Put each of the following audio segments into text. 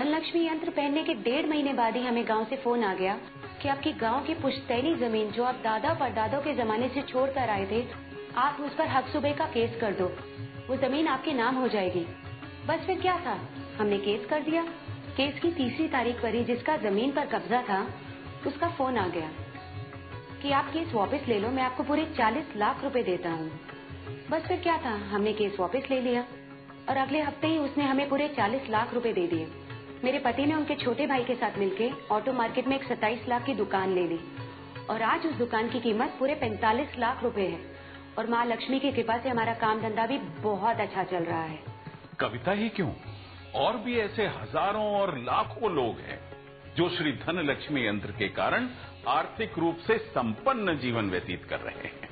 धनलक्ष्मी यंत्र पहनने के 1.5 महीने बाद ही हमें गांव से फोन आ गया कि आपकी गांव की पुश्तैनी जमीन जो आप दादा परदादों के जमाने से छोड़ कर आए थे, आप उस पर हक सुबह का केस कर दो, वो जमीन आपके नाम हो जाएगी। बस फिर क्या था, हमने केस कर दिया। केस की 3री तारीख पर ही जिसका जमीन पर कब्जा था उसका फोन आ गया कि आप केस वापस ले लो, मैं आपको पूरे 40 लाख रुपए देता हूँ। बस फिर क्या था, हमने केस वापस ले लिया और अगले हफ्ते ही उसने हमें पूरे 40 लाख रुपए दे दिए। मेरे पति ने उनके छोटे भाई के साथ मिलके ऑटो मार्केट में एक 27 लाख की दुकान ले ली और आज उस दुकान की कीमत पूरे 45 लाख रुपए है और माँ लक्ष्मी की कृपा से हमारा काम धंधा भी बहुत अच्छा चल रहा है। कविता ही क्यों, और भी ऐसे हजारों और लाखों लोग हैं जो श्री धनलक्ष्मी यंत्र के कारण आर्थिक रूप से संपन्न जीवन व्यतीत कर रहे हैं।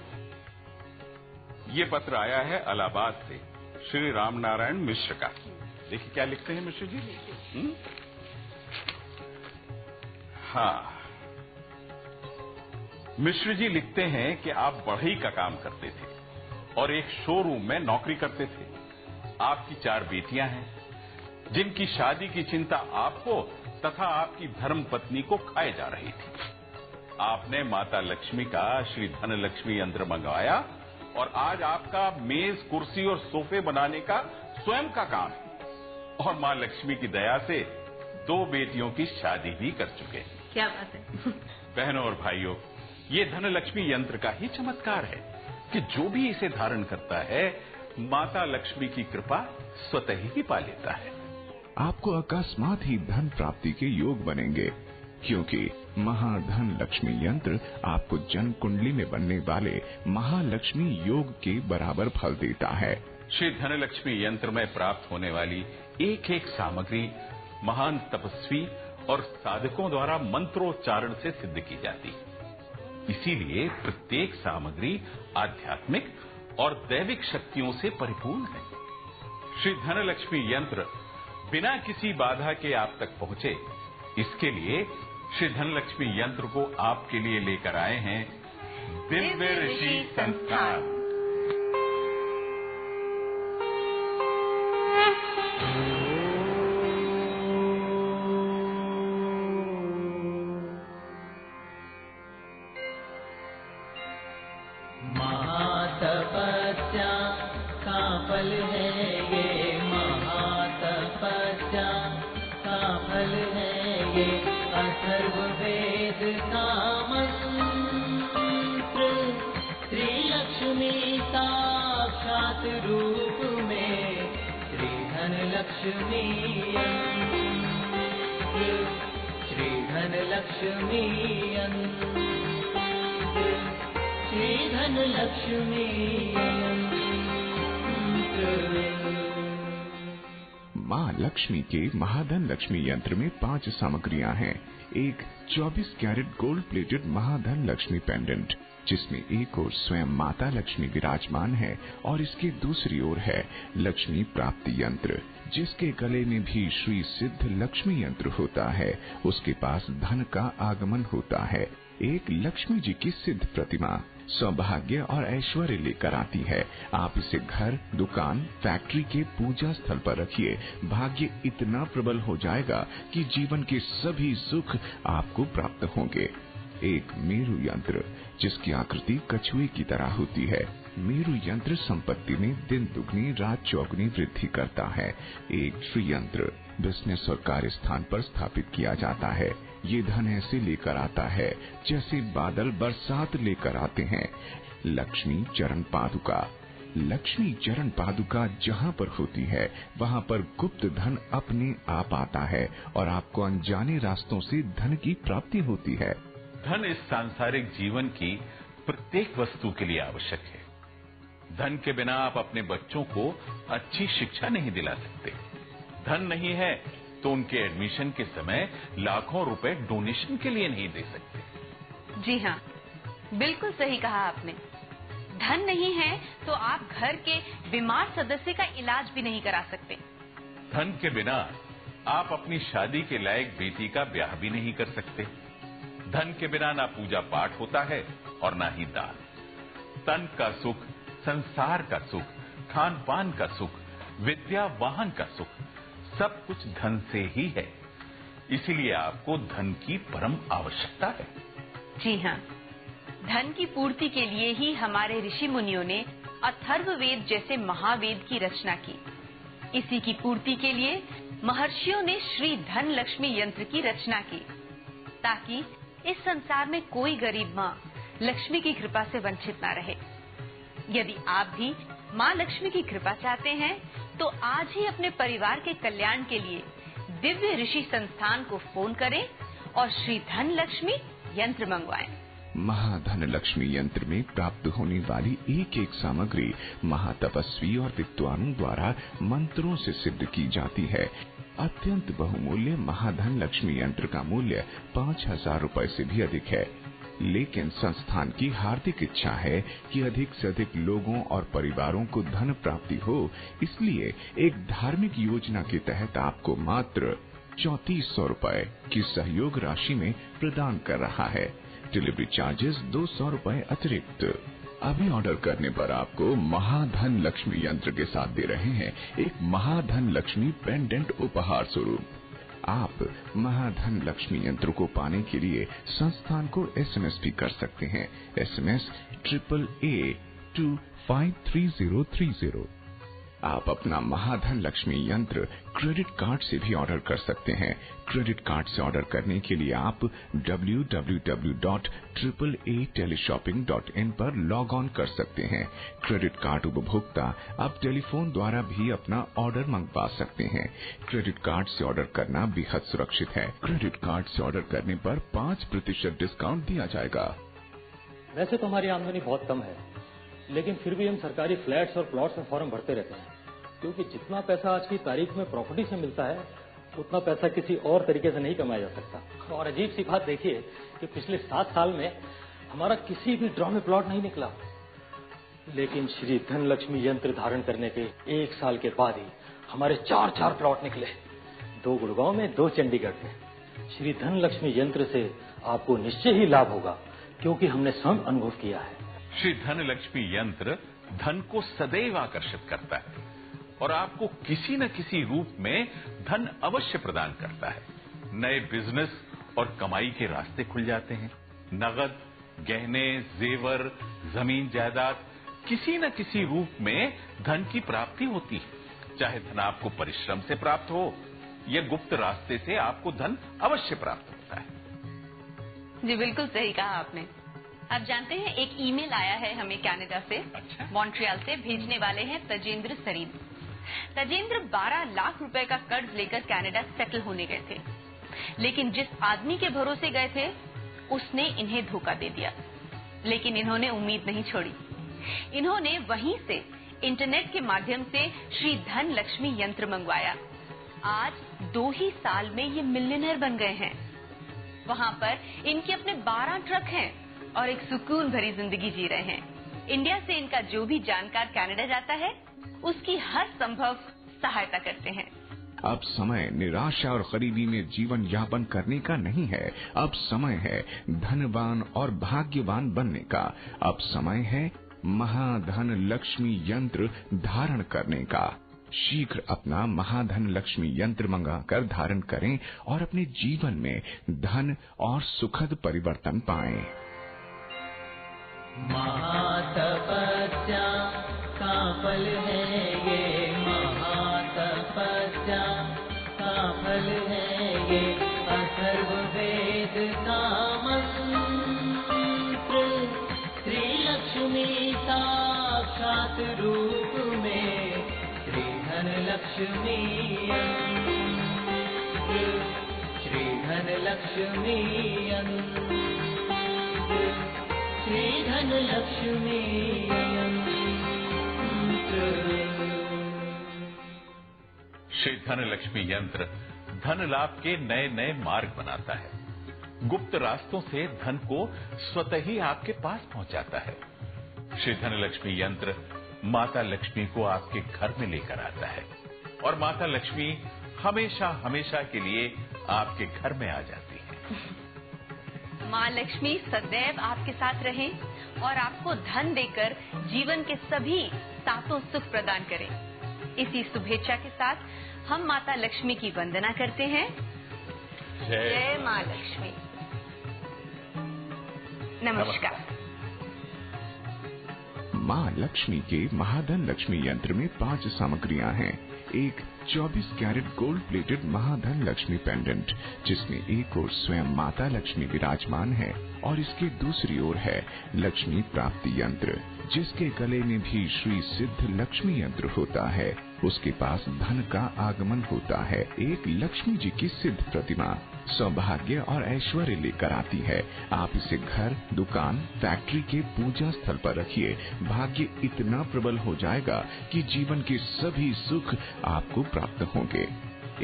ये पत्र आया है इलाहाबाद से श्री रामनारायण मिश्र का। देखिए क्या लिखते हैं मिश्र जी। हाँ, मिश्र जी लिखते हैं कि आप बढ़ई का काम करते थे और एक शोरूम में नौकरी करते थे। आपकी 4 बेटियां हैं जिनकी शादी की चिंता आपको तथा आपकी धर्म पत्नी को खाए जा रही थी। आपने माता लक्ष्मी का श्री धनलक्ष्मी यंत्र मंगवाया और आज आपका मेज, कुर्सी और सोफे बनाने का स्वयं का काम है और मां लक्ष्मी की दया से 2 बेटियों की शादी भी कर चुके हैं। क्या बात है। बहनों और भाइयों, ये धनलक्ष्मी यंत्र का ही चमत्कार है कि जो भी इसे धारण करता है माता लक्ष्मी की कृपा स्वतः ही पा लेता है। आपको अकस्मात ही धन प्राप्ति के योग बनेंगे, क्योंकि महाधन लक्ष्मी यंत्र आपको जन्म कुंडली में बनने वाले महालक्ष्मी योग के बराबर फल देता है। श्री धनलक्ष्मी यंत्र में प्राप्त होने वाली एक एक सामग्री महान तपस्वी और साधकों द्वारा मंत्रोच्चारण से सिद्ध की जाती है। इसीलिए प्रत्येक सामग्री आध्यात्मिक और दैविक शक्तियों से परिपूर्ण है। श्री धनलक्ष्मी यंत्र बिना किसी बाधा के आप तक पहुंचे, इसके लिए श्री धनलक्ष्मी यंत्र को आपके लिए लेकर आए हैं दिव्य ऋषि संस्थान। महातपस्या का फल है ये, महातपस्या का फल है ये, अथर्ववेद का मंत्र, श्री लक्ष्मी साक्षात रूप में, श्री धनलक्ष्मी यंत्र, श्री धनलक्ष्मी यंत्र, श्री धनलक्ष्मी माँ लक्ष्मी के महाधन लक्ष्मी यंत्र में 5 सामग्रियां हैं। एक 24 carat gold plated Mahadhan Lakshmi pendant, जिसमें एक ओर स्वयं माता लक्ष्मी विराजमान है और इसके दूसरी ओर है लक्ष्मी प्राप्ति यंत्र, जिसके गले में भी श्री सिद्ध लक्ष्मी यंत्र होता है। उसके पास धन का आगमन होता है। एक लक्ष्मी जी की सिद्ध प्रतिमा सौभाग्य और ऐश्वर्य लेकर आती है। आप इसे घर, दुकान, फैक्ट्री के पूजा स्थल पर रखिए। भाग्य इतना प्रबल हो जाएगा कि जीवन के सभी सुख आपको प्राप्त होंगे। एक मेरु यंत्र, जिसकी आकृति कछुए की तरह होती है। मेरु यंत्र संपत्ति में दिन दुगनी रात चौगुनी वृद्धि करता है। एक श्री यंत्र बिजनेस और कार्य स्थान पर स्थापित किया जाता है। ये धन ऐसे लेकर आता है जैसे बादल बरसात लेकर आते हैं। लक्ष्मी चरण पादुका, लक्ष्मी चरण पादुका जहाँ पर होती है वहाँ पर गुप्त धन अपने आप आता है और आपको अनजाने रास्तों से धन की प्राप्ति होती है। धन इस सांसारिक जीवन की प्रत्येक वस्तु के लिए आवश्यक है। धन के बिना आप अपने बच्चों को अच्छी शिक्षा नहीं दिला सकते। धन नहीं है तो उनके एडमिशन के समय लाखों रुपए डोनेशन के लिए नहीं दे सकते। जी हाँ, बिल्कुल सही कहा आपने। धन नहीं है तो आप घर के बीमार सदस्य का इलाज भी नहीं करा सकते। धन के बिना आप अपनी शादी के लायक बेटी का ब्याह भी नहीं कर सकते। धन के बिना ना पूजा पाठ होता है और ना ही दान। तन का सुख, संसार का सुख, खान पान का सुख, विद्या वाहन का सुख, सब कुछ धन से ही है, इसीलिए आपको धन की परम आवश्यकता है। जी हाँ, धन की पूर्ति के लिए ही हमारे ऋषि मुनियों ने अथर्ववेद जैसे महावेद की रचना की। इसी की पूर्ति के लिए महर्षियों ने श्री धन लक्ष्मी यंत्र की रचना की, ताकि इस संसार में कोई गरीब माँ लक्ष्मी की कृपा से वंचित ना रहे। यदि आप भी माँ लक्ष्मी की कृपा चाहते हैं तो आज ही अपने परिवार के कल्याण के लिए दिव्य ऋषि संस्थान को फोन करें और श्री धन लक्ष्मी यंत्र मंगवाएं। महाधन लक्ष्मी यंत्र में प्राप्त होने वाली एक एक सामग्री महातपस्वी और विद्वानों द्वारा मंत्रों से सिद्ध की जाती है। अत्यंत बहुमूल्य महाधन लक्ष्मी यंत्र का मूल्य 5,000 रुपए से भी अधिक है, लेकिन संस्थान की हार्दिक इच्छा है कि अधिक से अधिक लोगों और परिवारों को धन प्राप्ति हो, इसलिए एक धार्मिक योजना के तहत आपको मात्र 3,400 रुपए की सहयोग राशि में प्रदान कर रहा है। डिलीवरी चार्जेस 200 रुपए अतिरिक्त। अभी ऑर्डर करने पर आपको महाधन लक्ष्मी यंत्र के साथ दे रहे हैं एक महाधन लक्ष्मी पेंडेंट उपहार स्वरूप। आप महाधन लक्ष्मी यंत्र को पाने के लिए संस्थान को SMS भी कर सकते हैं। SMS AAA to 53030। आप अपना महाधन लक्ष्मी यंत्र क्रेडिट कार्ड से भी ऑर्डर कर सकते हैं। क्रेडिट कार्ड से ऑर्डर करने के लिए आप www.AAAteleshopping.in पर लॉग ऑन कर सकते हैं। क्रेडिट कार्ड उपभोक्ता आप टेलीफोन द्वारा भी अपना ऑर्डर मंगवा सकते हैं। क्रेडिट कार्ड से ऑर्डर करना बेहद सुरक्षित है। क्रेडिट कार्ड से ऑर्डर करने पर 5% डिस्काउंट दिया जाएगा। वैसे तो हमारी आमदनी बहुत कम है, लेकिन फिर भी हम सरकारी फ्लैट्स और प्लॉट्स में फॉर्म भरते रहते हैं, क्योंकि जितना पैसा आज की तारीख में प्रॉपर्टी से मिलता है उतना पैसा किसी और तरीके से नहीं कमाया जा सकता। और अजीब सी बात देखिए कि पिछले 7 साल में हमारा किसी भी ड्रॉ में प्लॉट नहीं निकला, लेकिन श्री धन लक्ष्मी यंत्र धारण करने के 1 साल के बाद ही हमारे 4 प्लॉट निकले, 2 गुड़गांव में, 2 चंडीगढ़ में। श्री धन लक्ष्मी यंत्र से आपको निश्चय ही लाभ होगा, क्योंकि हमने स्वयं अनुभव किया है। श्री धन लक्ष्मी यंत्र धन को सदैव आकर्षित करता है और आपको किसी न किसी रूप में धन अवश्य प्रदान करता है। नए बिजनेस और कमाई के रास्ते खुल जाते हैं। नगद, गहने, जेवर, जमीन जायदाद, किसी न किसी रूप में धन की प्राप्ति होती है। चाहे धन आपको परिश्रम से प्राप्त हो या गुप्त रास्ते से, आपको धन अवश्य प्राप्त होता है। जी बिल्कुल सही कहा आपने। आप जानते हैं, एक ईमेल आया है हमें कनाडा से। अच्छा। मॉन्ट्रियल से भेजने वाले हैं तजेंद्र सरीन। तजेंद्र 12 लाख रुपए का कर्ज लेकर कनाडा सेटल होने गए थे, लेकिन जिस आदमी के भरोसे गए थे उसने इन्हें धोखा दे दिया। लेकिन इन्होंने उम्मीद नहीं छोड़ी। इन्होंने वहीं से इंटरनेट के माध्यम से श्री धन लक्ष्मी यंत्र मंगवाया। आज 2 ही साल में ये मिलियनर बन गए हैं। वहां पर इनके अपने 12 ट्रक हैं और एक सुकून भरी जिंदगी जी रहे हैं। इंडिया से इनका जो भी जानकार कनाडा जाता है उसकी हर संभव सहायता करते हैं। अब समय निराशा और गरीबी में जीवन यापन करने का नहीं है। अब समय है धनवान और भाग्यवान बनने का। अब समय है महाधन लक्ष्मी यंत्र धारण करने का। शीघ्र अपना महाधन लक्ष्मी यंत्र मंगाकर धारण करें और अपने जीवन में धन और सुखद परिवर्तन पाएं। महातपस्या का फल है ये, महातपस्या का फल है ये, अथर्ववेद का मंत्र, श्री लक्ष्मी साक्षात रूप में, श्री धन लक्ष्मी यंत्र, श्री धन लक्ष्मी यंत्र, श्री धन लक्ष्मी यंत्र। श्री धन लक्ष्मी यंत्र धन लाभ के नए नए मार्ग बनाता है। गुप्त रास्तों से धन को स्वतः ही आपके पास पहुंचाता है। श्री धन लक्ष्मी यंत्र माता लक्ष्मी को आपके घर में लेकर आता है और माता लक्ष्मी हमेशा हमेशा के लिए आपके घर में आ जाती है। माँ लक्ष्मी सदैव आपके साथ रहें और आपको धन देकर जीवन के सभी 7 सुख प्रदान करें। इसी शुभेच्छा के साथ हम माता लक्ष्मी की वंदना करते हैं। जय मां लक्ष्मी। नमस्कार। मां लक्ष्मी के महाधन लक्ष्मी यंत्र में 5 सामग्रियां हैं। एक 24 carat gold plated Mahadhan Lakshmi pendant, जिसमें एक ओर स्वयं माता लक्ष्मी विराजमान है और इसके दूसरी ओर है लक्ष्मी प्राप्ति यंत्र, जिसके गले में भी श्री सिद्ध लक्ष्मी यंत्र होता है। उसके पास धन का आगमन होता है। एक लक्ष्मी जी की सिद्ध प्रतिमा सौभाग्य और ऐश्वर्य लेकर आती है। आप इसे घर, दुकान, फैक्ट्री के पूजा स्थल पर रखिए। भाग्य इतना प्रबल हो जाएगा कि जीवन के सभी सुख आपको प्राप्त होंगे।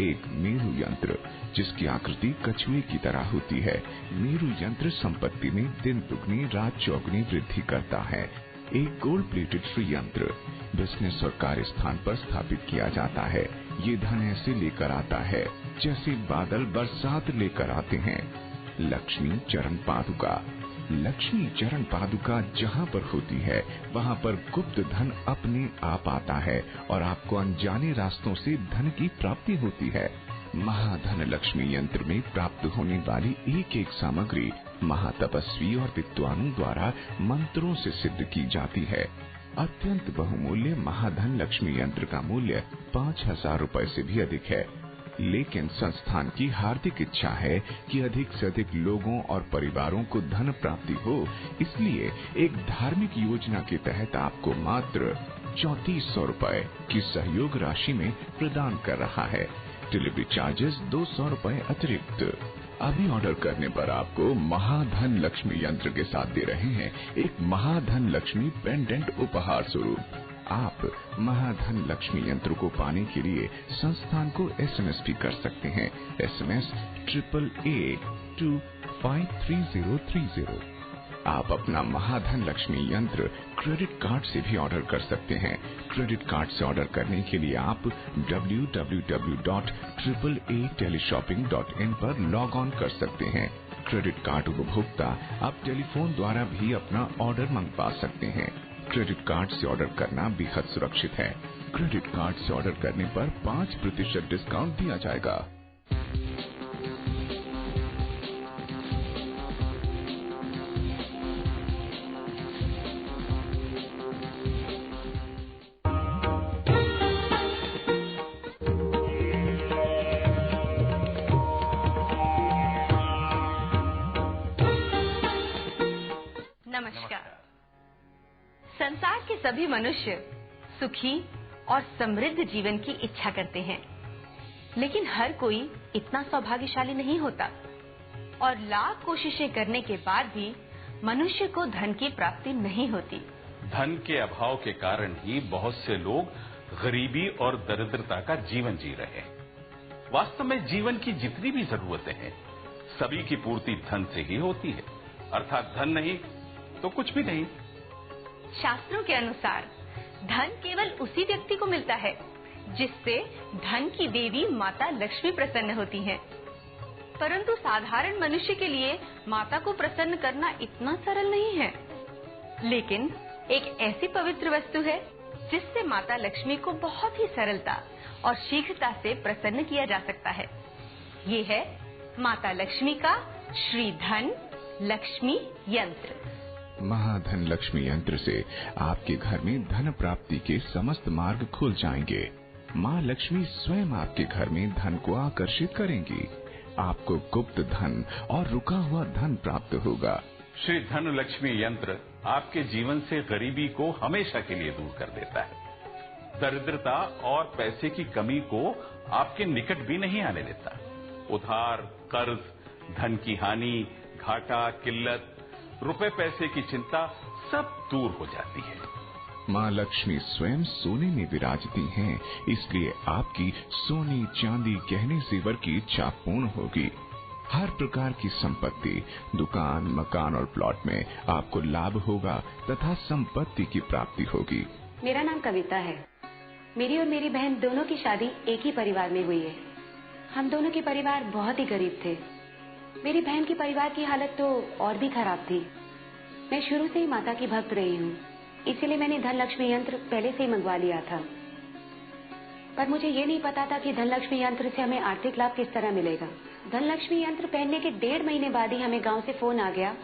एक मेरू यंत्र, जिसकी आकृति कछुए की तरह होती है। मेरू यंत्र संपत्ति में दिन दुगनी रात चौगुनी वृद्धि करता है। एक गोल्ड प्लेटेड श्री यंत्र बिजनेस और कार्य स्थान पर स्थापित किया जाता है। ये धन ऐसे लेकर आता है जैसे बादल बरसात लेकर आते हैं। लक्ष्मी चरण पादुका। लक्ष्मी चरण पादुका जहाँ पर होती है वहाँ पर गुप्त धन अपने आप आता है और आपको अनजाने रास्तों से धन की प्राप्ति होती है। महाधन लक्ष्मी यंत्र में प्राप्त होने वाली एक एक सामग्री महातपस्वी और विद्वानों द्वारा मंत्रों से सिद्ध की जाती है। अत्यंत बहुमूल्य महाधन लक्ष्मी यंत्र का मूल्य 5,000 रुपए से भी अधिक है, लेकिन संस्थान की हार्दिक इच्छा है कि अधिक से अधिक लोगों और परिवारों को धन प्राप्ति हो, इसलिए एक धार्मिक योजना के तहत आपको मात्र 3400 रुपए की सहयोग राशि में प्रदान कर रहा है। डिलीवरी चार्जेस 200 रुपए अतिरिक्त। अभी ऑर्डर करने पर आपको महाधन लक्ष्मी यंत्र के साथ दे रहे हैं एक महाधन लक्ष्मी पेंडेंट उपहार स्वरूप। आप महाधन लक्ष्मी यंत्र को पाने के लिए संस्थान को SMS भी कर सकते हैं। SMS AAA to 53030। आप अपना महाधन लक्ष्मी यंत्र क्रेडिट कार्ड से भी ऑर्डर कर सकते हैं। क्रेडिट कार्ड से ऑर्डर करने के लिए आप www.AAAteleshopping.in पर लॉग ऑन कर सकते हैं। क्रेडिट कार्ड उपभोक्ता आप टेलीफोन द्वारा भी अपना ऑर्डर मंगवा सकते हैं। क्रेडिट कार्ड से ऑर्डर करना बेहद सुरक्षित है। क्रेडिट कार्ड से ऑर्डर करने पर 5% डिस्काउंट दिया जाएगा। संसार के सभी मनुष्य सुखी और समृद्ध जीवन की इच्छा करते हैं, लेकिन हर कोई इतना सौभाग्यशाली नहीं होता और लाख कोशिशें करने के बाद भी मनुष्य को धन की प्राप्ति नहीं होती। धन के अभाव के कारण ही बहुत से लोग गरीबी और दरिद्रता का जीवन जी रहे हैं। वास्तव में जीवन की जितनी भी जरूरतें हैं सभी की पूर्ति धन से ही होती है, अर्थात धन नहीं तो कुछ भी नहीं। शास्त्रों के अनुसार धन केवल उसी व्यक्ति को मिलता है जिससे धन की देवी माता लक्ष्मी प्रसन्न होती हैं। परंतु साधारण मनुष्य के लिए माता को प्रसन्न करना इतना सरल नहीं है। लेकिन एक ऐसी पवित्र वस्तु है जिससे माता लक्ष्मी को बहुत ही सरलता और शीघ्रता से प्रसन्न किया जा सकता है। ये है माता लक्ष्मी का श्री धन लक्ष्मी यंत्र। महाधन लक्ष्मी यंत्र से आपके घर में धन प्राप्ति के समस्त मार्ग खुल जाएंगे। माँ लक्ष्मी स्वयं आपके घर में धन को आकर्षित करेंगी। आपको गुप्त धन और रुका हुआ धन प्राप्त होगा। श्री धन लक्ष्मी यंत्र आपके जीवन से गरीबी को हमेशा के लिए दूर कर देता है। दरिद्रता और पैसे की कमी को आपके निकट भी नहीं आने देता। उधार, कर्ज, धन की हानि, घाटा, किल्लत, रुपए पैसे की चिंता सब दूर हो जाती है। माँ लक्ष्मी स्वयं सोने में विराजती हैं, इसलिए आपकी सोने चांदी गहने जेवर की इच्छा पूर्ण होगी। हर प्रकार की संपत्ति, दुकान, मकान और प्लॉट में आपको लाभ होगा तथा संपत्ति की प्राप्ति होगी। मेरा नाम कविता है। मेरी और मेरी बहन दोनों की शादी एक ही परिवार में हुई है। हम दोनों के परिवार बहुत ही गरीब थे। मेरी बहन के परिवार की हालत तो और भी खराब थी। मैं शुरू से ही माता की भक्त रही हूँ, इसीलिए मैंने धन लक्ष्मी यंत्र पहले से ही मंगवा लिया था। पर मुझे ये नहीं पता था कि धनलक्ष्मी यंत्र से हमें आर्थिक लाभ किस तरह मिलेगा। धनलक्ष्मी यंत्र पहनने के 1.5 महीने बाद ही हमें गांव से फोन आ गया